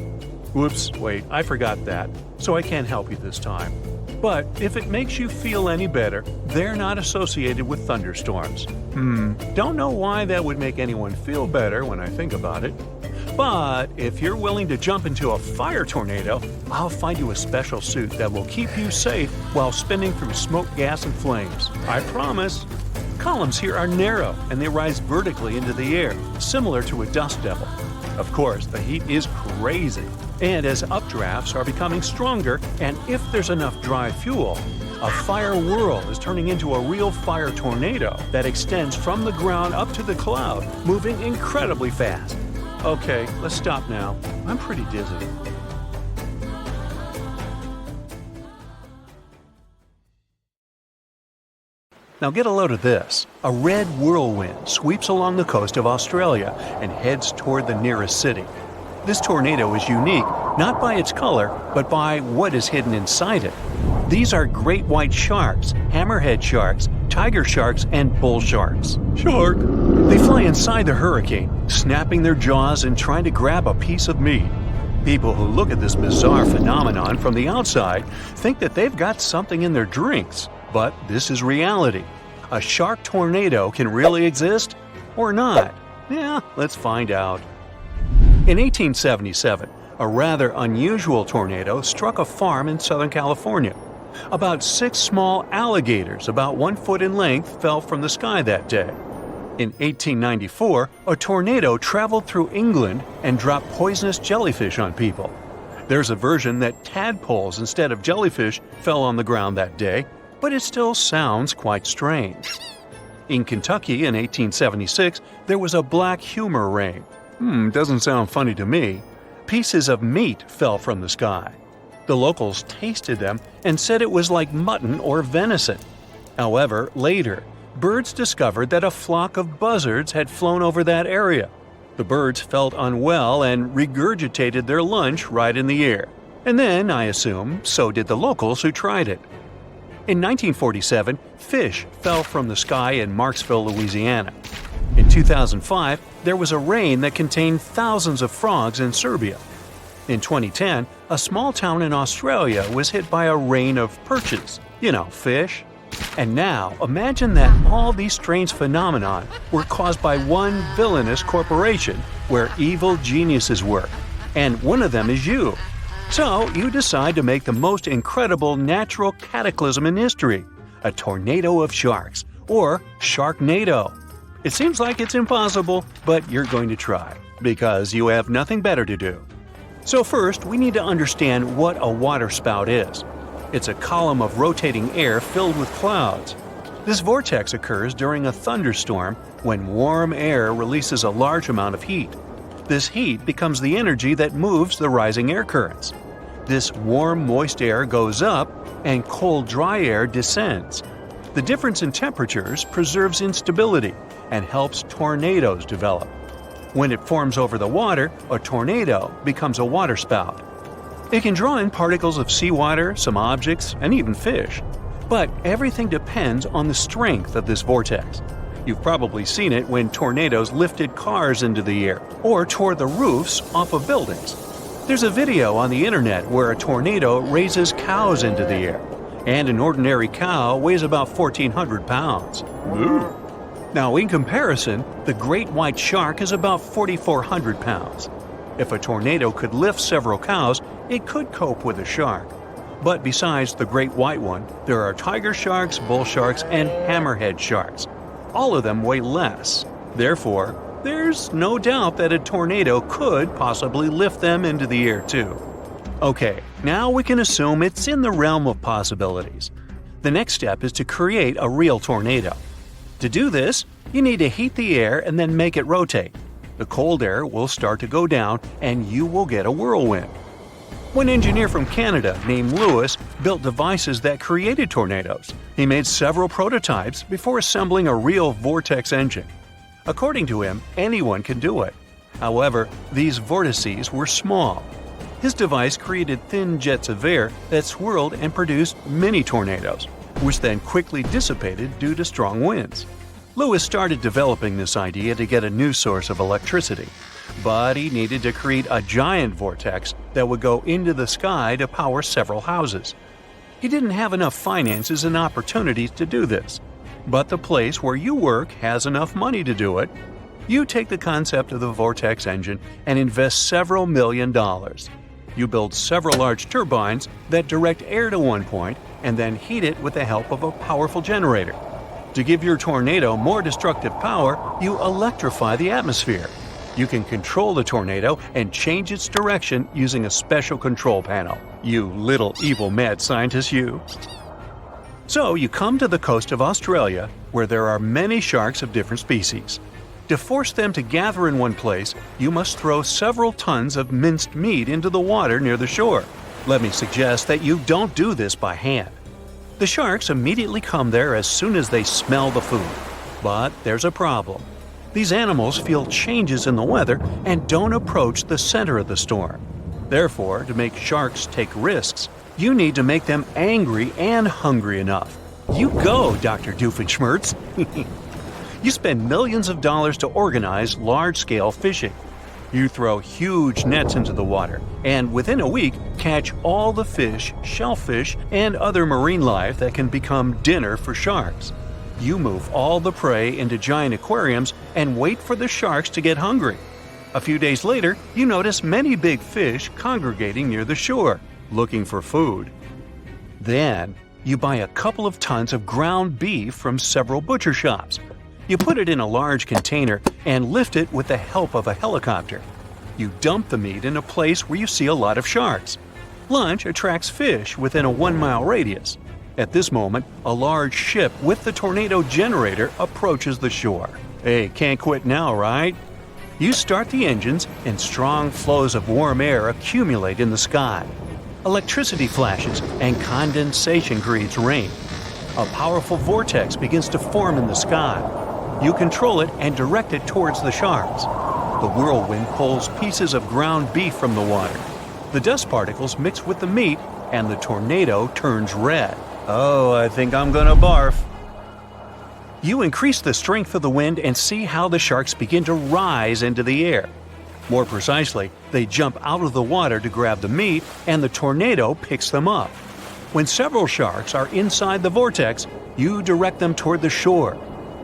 Whoops, wait, I forgot that, so I can't help you this time. But if it makes you feel any better, they're not associated with thunderstorms. Don't know why that would make anyone feel better when I think about it. But if you're willing to jump into a fire tornado, I'll find you a special suit that will keep you safe while spinning through smoke, gas, and flames. I promise. Columns here are narrow and they rise vertically into the air, similar to a dust devil. Of course, the heat is crazy. And as updrafts are becoming stronger, and if there's enough dry fuel, a fire whirl is turning into a real fire tornado that extends from the ground up to the cloud, moving incredibly fast. Okay, let's stop now. I'm pretty dizzy. Now get a load of this. A red whirlwind sweeps along the coast of Australia and heads toward the nearest city. This tornado is unique, not by its color, but by what is hidden inside it. These are great white sharks, hammerhead sharks, tiger sharks, and bull sharks. Shark! They fly inside the hurricane, snapping their jaws and trying to grab a piece of meat. People who look at this bizarre phenomenon from the outside think that they've got something in their drinks. But this is reality. A shark tornado can really exist? Or not? Yeah, let's find out. In 1877, a rather unusual tornado struck a farm in Southern California. About 6 small alligators, about 1 foot in length, fell from the sky that day. In 1894, a tornado traveled through England and dropped poisonous jellyfish on people. There's a version that tadpoles instead of jellyfish fell on the ground that day. but it still sounds quite strange. In Kentucky in 1876, there was a black humor rain. Doesn't sound funny to me. Pieces of meat fell from the sky. The locals tasted them and said it was like mutton or venison. However, later, birds discovered that a flock of buzzards had flown over that area. The birds felt unwell and regurgitated their lunch right in the air. And then, I assume, so did the locals who tried it. In 1947, fish fell from the sky in Marksville, Louisiana. In 2005, there was a rain that contained thousands of frogs in Serbia. In 2010, a small town in Australia was hit by a rain of perches, fish. And now, imagine that all these strange phenomena were caused by one villainous corporation where evil geniuses work. And one of them is you. So, you decide to make the most incredible natural cataclysm in history, a tornado of sharks, or Sharknado. It seems like it's impossible, but you're going to try, because you have nothing better to do. So first, we need to understand what a waterspout is. It's a column of rotating air filled with clouds. This vortex occurs during a thunderstorm when warm air releases a large amount of heat. This heat becomes the energy that moves the rising air currents. This warm, moist air goes up, and cold, dry air descends. The difference in temperatures preserves instability and helps tornadoes develop. When it forms over the water, a tornado becomes a waterspout. It can draw in particles of seawater, some objects, and even fish. But everything depends on the strength of this vortex. You've probably seen it when tornadoes lifted cars into the air or tore the roofs off of buildings. There's a video on the internet where a tornado raises cows into the air, and an ordinary cow weighs about 1,400 pounds. Ooh. Now, in comparison, the great white shark is about 4,400 pounds. If a tornado could lift several cows, it could cope with a shark. But besides the great white one, there are tiger sharks, bull sharks, and hammerhead sharks. All of them weigh less. Therefore, there's no doubt that a tornado could possibly lift them into the air too. Okay, now we can assume it's in the realm of possibilities. The next step is to create a real tornado. To do this, you need to heat the air and then make it rotate. The cold air will start to go down and you will get a whirlwind. One engineer from Canada named Lewis built devices that created tornadoes. He made several prototypes before assembling a real vortex engine. According to him, anyone can do it. However, these vortices were small. His device created thin jets of air that swirled and produced mini tornadoes, which then quickly dissipated due to strong winds. Lewis started developing this idea to get a new source of electricity, but he needed to create a giant vortex that would go into the sky to power several houses. He didn't have enough finances and opportunities to do this, but the place where you work has enough money to do it. You take the concept of the vortex engine and invest several $1 million. You build several large turbines that direct air to one point and then heat it with the help of a powerful generator. To give your tornado more destructive power, you electrify the atmosphere. You can control the tornado and change its direction using a special control panel. You little evil mad scientist, you. So you come to the coast of Australia, where there are many sharks of different species. To force them to gather in one place, you must throw several tons of minced meat into the water near the shore. Let me suggest that you don't do this by hand. The sharks immediately come there as soon as they smell the food. But there's a problem. These animals feel changes in the weather and don't approach the center of the storm. Therefore, to make sharks take risks, you need to make them angry and hungry enough. You go, Dr. Doofenshmirtz. You spend millions of dollars to organize large-scale fishing. You throw huge nets into the water, and within a week, catch all the fish, shellfish, and other marine life that can become dinner for sharks. You move all the prey into giant aquariums and wait for the sharks to get hungry. A few days later, you notice many big fish congregating near the shore, looking for food. Then, you buy a couple of tons of ground beef from several butcher shops. You put it in a large container and lift it with the help of a helicopter. You dump the meat in a place where you see a lot of sharks. Lunch attracts fish within a 1-mile radius. At this moment, a large ship with the tornado generator approaches the shore. Hey, can't quit now, right? You start the engines, and strong flows of warm air accumulate in the sky. Electricity flashes, and condensation creates rain. A powerful vortex begins to form in the sky. You control it and direct it towards the sharks. The whirlwind pulls pieces of ground beef from the water. The dust particles mix with the meat, and the tornado turns red. Oh, I think I'm gonna barf. You increase the strength of the wind and see how the sharks begin to rise into the air. More precisely, they jump out of the water to grab the meat, and the tornado picks them up. When several sharks are inside the vortex, you direct them toward the shore.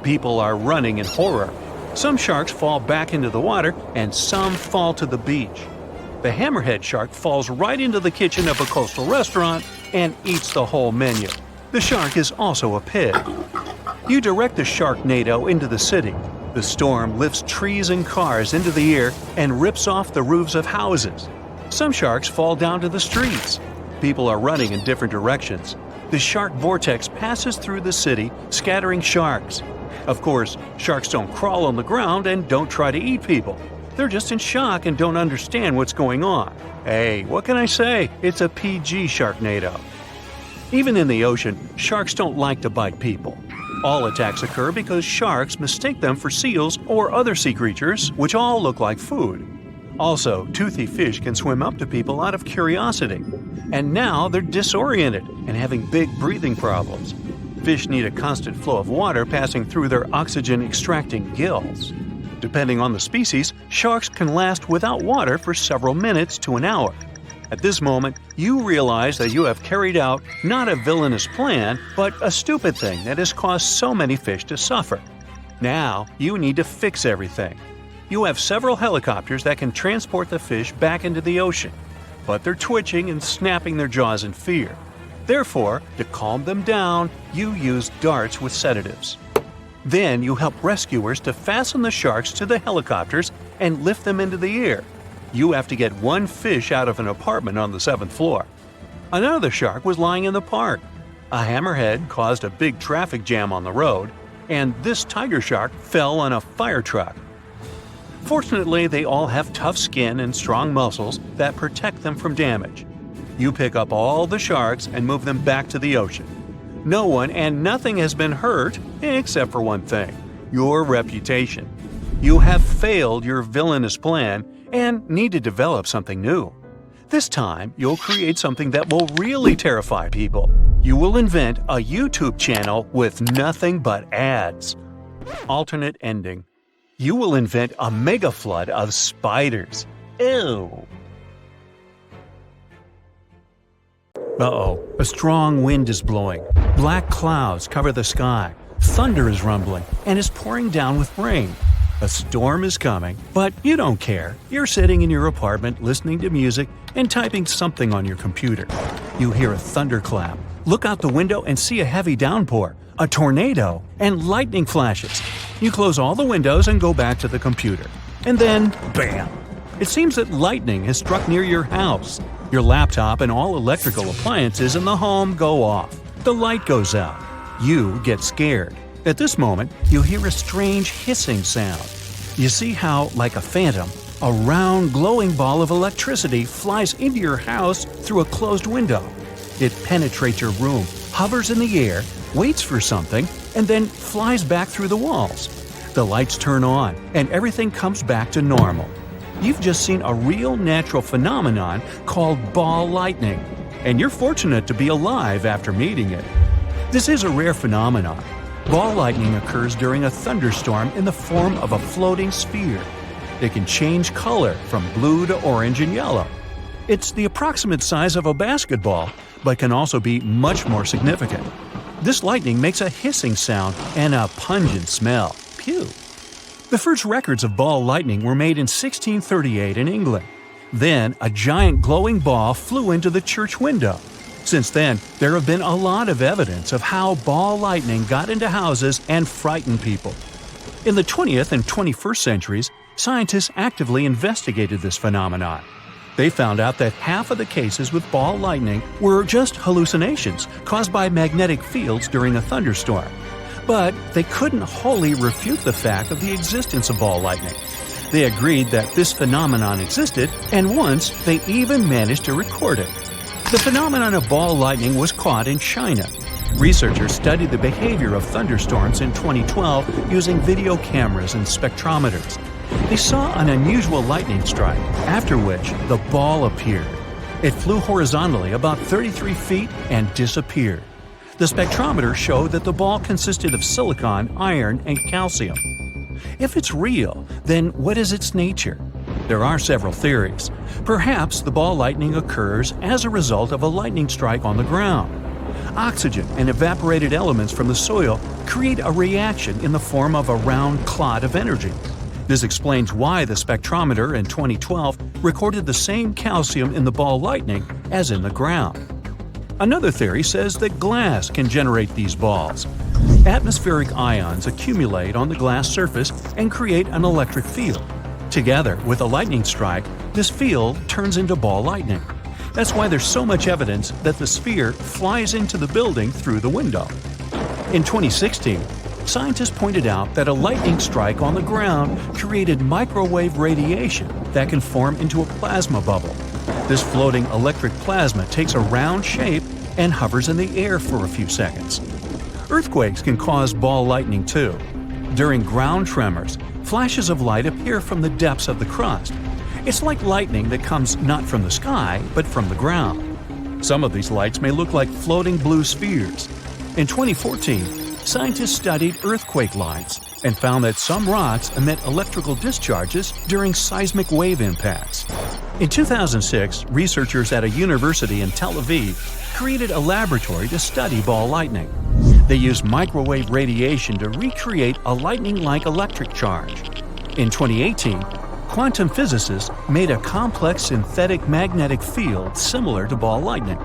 People are running in horror. Some sharks fall back into the water, and some fall to the beach. The hammerhead shark falls right into the kitchen of a coastal restaurant and eats the whole menu. The shark is also a pig. You direct the Sharknado into the city. The storm lifts trees and cars into the air and rips off the roofs of houses. Some sharks fall down to the streets. People are running in different directions. The shark vortex passes through the city, scattering sharks. Of course, sharks don't crawl on the ground and don't try to eat people. They're just in shock and don't understand what's going on. Hey, what can I say? It's a PG Sharknado. Even in the ocean, sharks don't like to bite people. All attacks occur because sharks mistake them for seals or other sea creatures, which all look like food. Also, toothy fish can swim up to people out of curiosity. And now they're disoriented and having big breathing problems. Fish need a constant flow of water passing through their oxygen-extracting gills. Depending on the species, sharks can last without water for several minutes to an hour. At this moment, you realize that you have carried out not a villainous plan, but a stupid thing that has caused so many fish to suffer. Now, you need to fix everything. You have several helicopters that can transport the fish back into the ocean, but they're twitching and snapping their jaws in fear. Therefore, to calm them down, you use darts with sedatives. Then you help rescuers to fasten the sharks to the helicopters and lift them into the air. You have to get one fish out of an apartment on the 7th floor. Another shark was lying in the park. A hammerhead caused a big traffic jam on the road, and this tiger shark fell on a fire truck. Fortunately, they all have tough skin and strong muscles that protect them from damage. You pick up all the sharks and move them back to the ocean. No one and nothing has been hurt except for one thing: your reputation. You have failed your villainous plan and need to develop something new. This time, you'll create something that will really terrify people. You will invent a YouTube channel with nothing but ads. Alternate ending. You will invent a mega flood of spiders. Ew. Uh-oh, a strong wind is blowing. Black clouds cover the sky. Thunder is rumbling and is pouring down with rain. A storm is coming, but you don't care. You're sitting in your apartment listening to music and typing something on your computer. You hear a thunderclap. Look out the window and see a heavy downpour, a tornado, and lightning flashes. You close all the windows and go back to the computer. And then, bam! It seems that lightning has struck near your house. Your laptop and all electrical appliances in the home go off. The light goes out. You get scared. At this moment, you hear a strange hissing sound. You see how, like a phantom, a round, glowing ball of electricity flies into your house through a closed window. It penetrates your room, hovers in the air, waits for something, and then flies back through the walls. The lights turn on, and everything comes back to normal. You've just seen a real natural phenomenon called ball lightning, and you're fortunate to be alive after meeting it. This is a rare phenomenon. Ball lightning occurs during a thunderstorm in the form of a floating sphere. It can change color from blue to orange and yellow. It's the approximate size of a basketball, but can also be much more significant. This lightning makes a hissing sound and a pungent smell. Phew! The first records of ball lightning were made in 1638 in England. Then, a giant glowing ball flew into the church window. Since then, there have been a lot of evidence of how ball lightning got into houses and frightened people. In the 20th and 21st centuries, scientists actively investigated this phenomenon. They found out that half of the cases with ball lightning were just hallucinations caused by magnetic fields during a thunderstorm. But they couldn't wholly refute the fact of the existence of ball lightning. They agreed that this phenomenon existed, and once they even managed to record it. The phenomenon of ball lightning was caught in China. Researchers studied the behavior of thunderstorms in 2012 using video cameras and spectrometers. They saw an unusual lightning strike, after which the ball appeared. It flew horizontally about 33 feet and disappeared. The spectrometer showed that the ball consisted of silicon, iron, and calcium. If it's real, then what is its nature? There are several theories. Perhaps the ball lightning occurs as a result of a lightning strike on the ground. Oxygen and evaporated elements from the soil create a reaction in the form of a round clot of energy. This explains why the spectrometer in 2012 recorded the same calcium in the ball lightning as in the ground. Another theory says that glass can generate these balls. Atmospheric ions accumulate on the glass surface and create an electric field. Together with a lightning strike, this field turns into ball lightning. That's why there's so much evidence that the sphere flies into the building through the window. In 2016, scientists pointed out that a lightning strike on the ground created microwave radiation that can form into a plasma bubble. This floating electric plasma takes a round shape and hovers in the air for a few seconds. Earthquakes can cause ball lightning too. During ground tremors, flashes of light appear from the depths of the crust. It's like lightning that comes not from the sky, but from the ground. Some of these lights may look like floating blue spheres. In 2014, scientists studied earthquake lights and found that some rocks emit electrical discharges during seismic wave impacts. In 2006, researchers at a university in Tel Aviv created a laboratory to study ball lightning. They used microwave radiation to recreate a lightning-like electric charge. In 2018, quantum physicists made a complex synthetic magnetic field similar to ball lightning.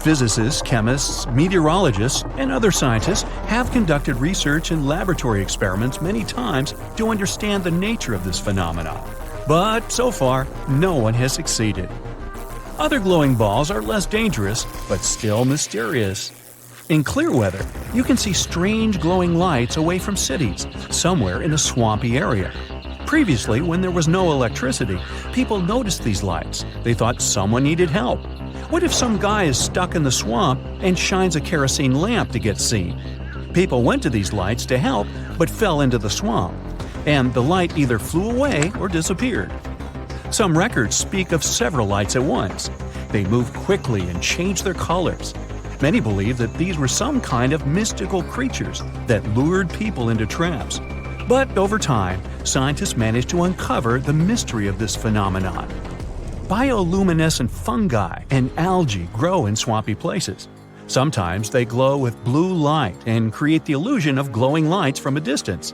Physicists, chemists, meteorologists, and other scientists have conducted research and laboratory experiments many times to understand the nature of this phenomenon. But so far, no one has succeeded. Other glowing balls are less dangerous, but still mysterious. In clear weather, you can see strange glowing lights away from cities, somewhere in a swampy area. Previously, when there was no electricity, people noticed these lights. They thought someone needed help. What if some guy is stuck in the swamp and shines a kerosene lamp to get seen? People went to these lights to help, but fell into the swamp, and the light either flew away or disappeared. Some records speak of several lights at once. They move quickly and change their colors. Many believe that these were some kind of mystical creatures that lured people into traps. But over time, scientists managed to uncover the mystery of this phenomenon. Bioluminescent fungi and algae grow in swampy places. Sometimes they glow with blue light and create the illusion of glowing lights from a distance.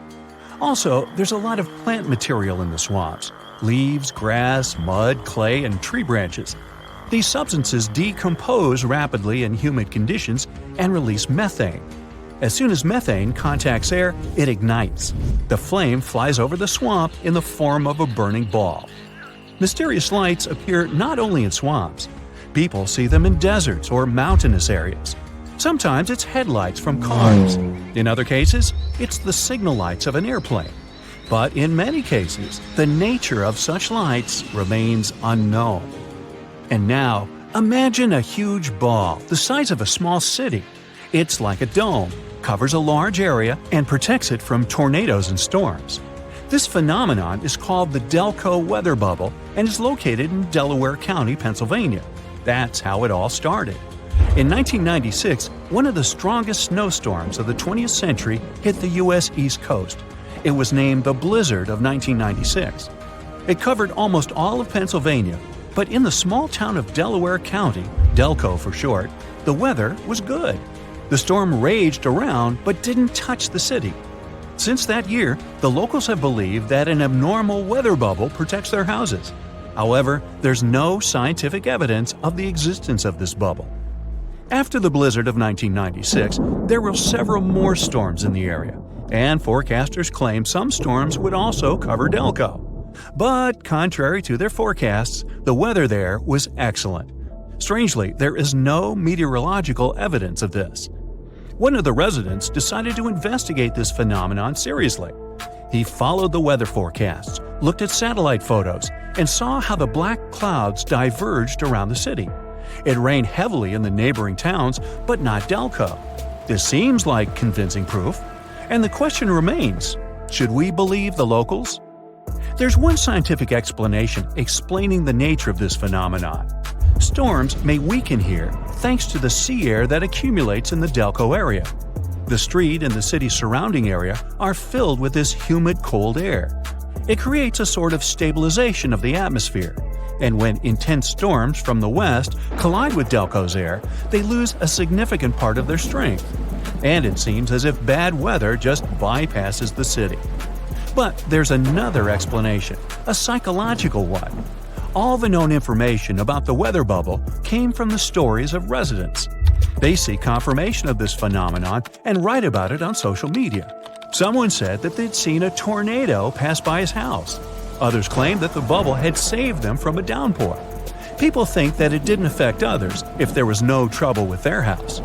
Also, there's a lot of plant material in the swamps: leaves, grass, mud, clay, and tree branches. These substances decompose rapidly in humid conditions and release methane. As soon as methane contacts air, it ignites. The flame flies over the swamp in the form of a burning ball. Mysterious lights appear not only in swamps. People see them in deserts or mountainous areas. Sometimes it's headlights from cars. In other cases, it's the signal lights of an airplane. But in many cases, the nature of such lights remains unknown. And now, imagine a huge ball the size of a small city. It's like a dome, covers a large area, and protects it from tornadoes and storms. This phenomenon is called the Delco weather bubble and is located in Delaware County, Pennsylvania. That's how it all started. In 1996, one of the strongest snowstorms of the 20th century hit the U.S. East Coast. It was named the Blizzard of 1996. It covered almost all of Pennsylvania, but in the small town of Delaware County, Delco for short, the weather was good. The storm raged around but didn't touch the city. Since that year, the locals have believed that an abnormal weather bubble protects their houses. However, there's no scientific evidence of the existence of this bubble. After the blizzard of 1996, there were several more storms in the area, and forecasters claim some storms would also cover Delco. But contrary to their forecasts, the weather there was excellent. Strangely, there is no meteorological evidence of this. One of the residents decided to investigate this phenomenon seriously. He followed the weather forecasts, looked at satellite photos, and saw how the black clouds diverged around the city. It rained heavily in the neighboring towns, but not Delco. This seems like convincing proof. And the question remains, should we believe the locals? There's one scientific explanation explaining the nature of this phenomenon. Storms may weaken here thanks to the sea air that accumulates in the Delco area. The street and the city's surrounding area are filled with this humid, cold air. It creates a sort of stabilization of the atmosphere, and when intense storms from the west collide with Delco's air, they lose a significant part of their strength. And it seems as if bad weather just bypasses the city. But there's another explanation, a psychological one. All the known information about the weather bubble came from the stories of residents. They see confirmation of this phenomenon and write about it on social media. Someone said that they'd seen a tornado pass by his house. Others claimed that the bubble had saved them from a downpour. People think that it didn't affect others if there was no trouble with their house.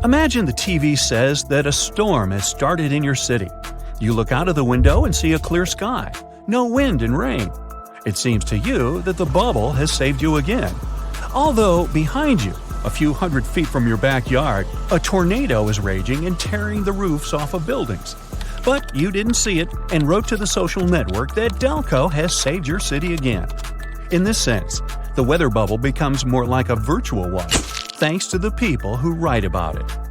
Imagine the TV says that a storm has started in your city. You look out of the window and see a clear sky, no wind and rain. It seems to you that the bubble has saved you again. Although behind you, a few hundred feet from your backyard, a tornado is raging and tearing the roofs off of buildings. But you didn't see it and wrote to the social network that Delco has saved your city again. In this sense, the weather bubble becomes more like a virtual one, thanks to the people who write about it.